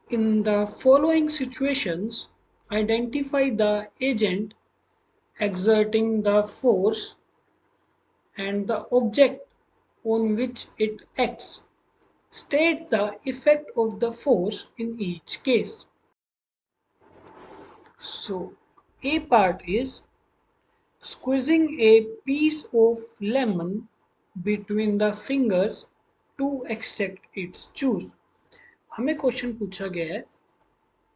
In the following situations, identify the agent exerting the force and the object on which it acts. State the effect of the force in each case. So, A part is squeezing a piece of lemon between the fingers to extract its juice. हमें question पूछा गया है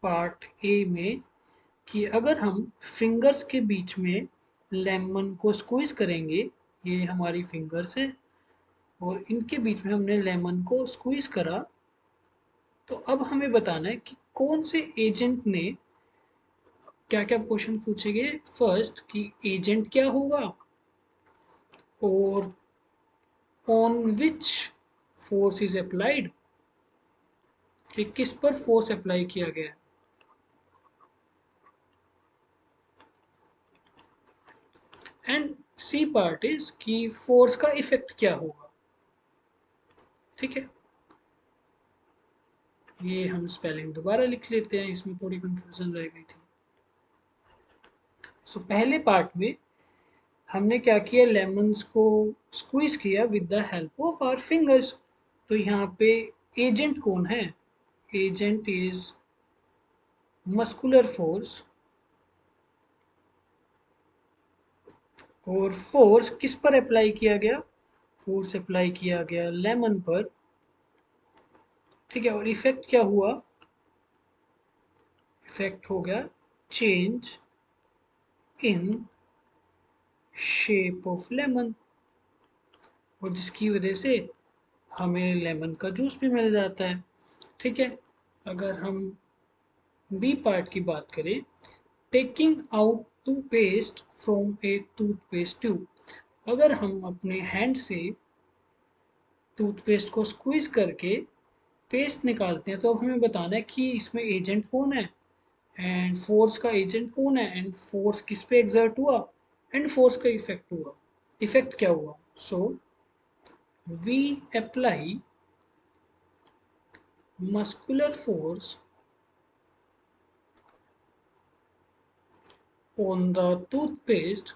part A में कि अगर हम fingers के बीच में लेमन को स्क्वीज करेंगे, ये हमारी फिंगर्स हैं और इनके बीच में हमने लेमन को स्क्वीज करा, तो अब हमें बताना है कि कौन से एजेंट ने क्या क्या क्वेश्चन पूछेंगे। फर्स्ट कि एजेंट क्या होगा और on which force is applied, कि किस पर फोर्स अप्लाई किया गया है। एंड सी पार्ट इज कि फोर्स का इफेक्ट क्या होगा। ठीक है, ये हम स्पेलिंग दोबारा लिख लेते हैं, इसमें थोड़ी कंफ्यूजन रह गई थी। सो पहले पार्ट में हमने क्या किया, लेमन्स को स्क्वीज किया with the help of our fingers. तो यहाँ पे एजेंट कौन है, एजेंट इज मस्कुलर फोर्स। और फोर्स किस पर अप्लाई किया गया, फोर्स अप्लाई किया गया लेमन पर। ठीक है, और इफेक्ट क्या हुआ, इफेक्ट हो गया change in shape of lemon, और जिसकी वजह से हमें लेमन का जूस भी मिल जाता है। ठीक है, अगर हम बी पार्ट की बात करें, taking out toothpaste from A toothpaste tube. अगर हम अपने हैंड से टूथपेस्ट को स्क्वीज करके पेस्ट निकालते हैं, तो अब हमें बताना है कि इसमें एजेंट कौन है एंड फोर्स का एजेंट कौन है एंड फोर्स किस पे एग्जर्ट हुआ एंड फोर्स का इफेक्ट हुआ, इफेक्ट क्या हुआ। So we apply muscular force on the toothpaste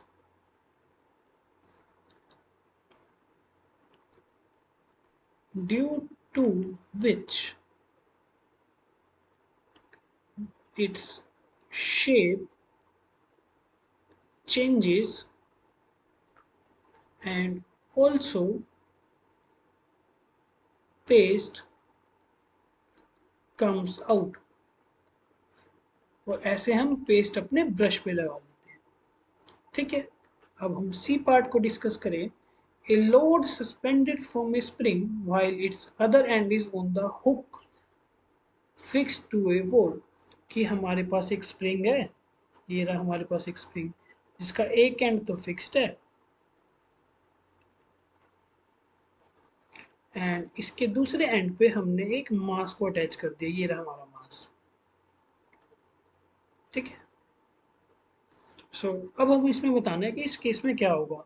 due to which its shape changes and also paste comes out। और ऐसे हम पेस्ट अपने ब्रश पे लगा लेते हैं। ठीक है, अब हम सी पार्ट को डिस्कस करें। A load suspended from a spring while its other end is on the hook fixed to a wall। कि हमारे पास एक स्प्रिंग है, ये रहा हमारे पास एक स्प्रिंग जिसका एक एंड तो फिक्स्ड है एंड इसके दूसरे एंड पे हमने एक मास को अटैच कर दिया, ये रहा हमारा मास। ठीक है, सो अब हम इसमें बताना है कि इस केस में क्या होगा।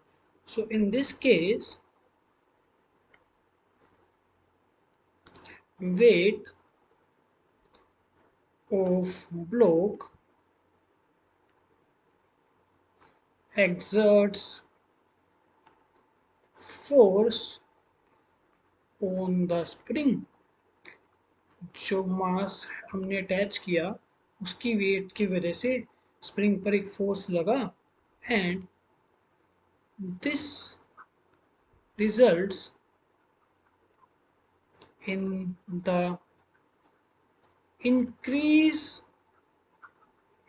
So in this case weight of block exerts force on the spring। जो मास हमने अटैच किया उसकी वेट की वजह से स्प्रिंग पर एक फोर्स लगा and this results in the increase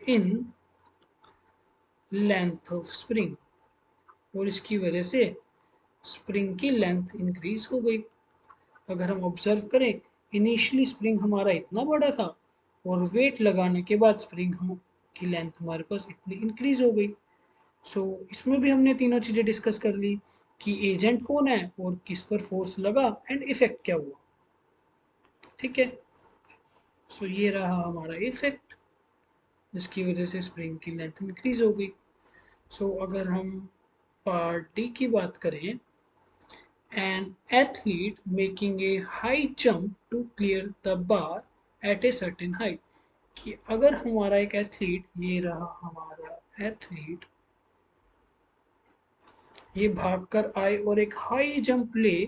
in length of spring। और इसकी वजह से स्प्रिंग की लेंथ इंक्रीज हो गई। अगर हम ऑब्जर्व करें, इनिशियली स्प्रिंग हमारा इतना बड़ा था और वेट लगाने के बाद स्प्रिंग हम की लेंथ हमारे पास इतनी इंक्रीज हो गई। सो इसमें भी हमने तीनों चीज़ें डिस्कस कर ली कि एजेंट कौन है और किस पर फोर्स लगा एंड इफेक्ट क्या हुआ। ठीक है, सो ये रहा हमारा इफेक्ट जिसकी वजह से स्प्रिंग की लेंथ इंक्रीज हो गई। सो अगर हम पार्ट डी की बात करें, an athlete making a high jump to clear the bar at a certain height, कि अगर हमारा एक एथलीट, ये रहा हमारा एथलीट, ये भागकर आए और एक हाई जंप ले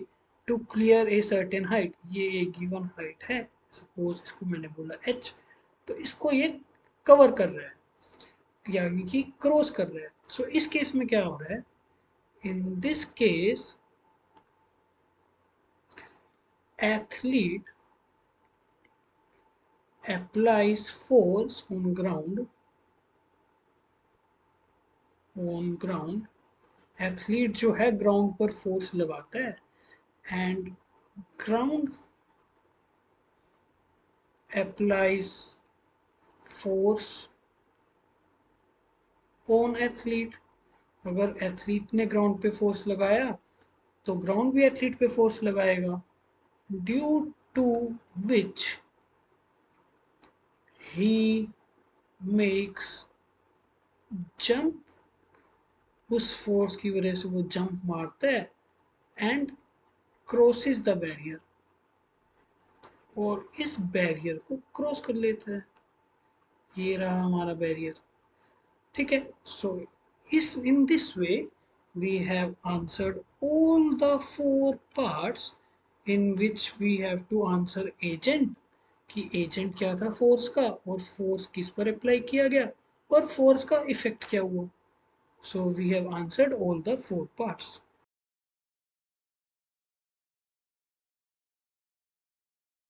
to clear a certain height, ये एक गिवन हाइट है, सपोज इसको मैंने बोला h, तो इसको ये कवर कर रहा है यानी कि क्रॉस कर रहा है। सो इस केस में क्या हो रहा है, in this case athlete applies force on ground, athlete जो है ग्राउंड पर फोर्स लगाता है, and ground applies force on athlete, अगर एथलीट ने ग्राउंड पे फोर्स लगाया तो ग्राउंड भी एथलीट पे फोर्स लगाएगा, due to which he makes jump, उस फोर्स की वजह से वो जंप मारता है एंड क्रॉसेस द बैरियर, और इस बैरियर को क्रॉस कर लेता है, ये रहा हमारा बैरियर। ठीक है, सो इस in this way we have answered all the four parts in which we have to answer agent, कि एजेंट क्या था फोर्स का, और फोर्स किस पर अप्लाई किया गया, और फोर्स का इफेक्ट क्या हुआ। So we have answered all the four parts.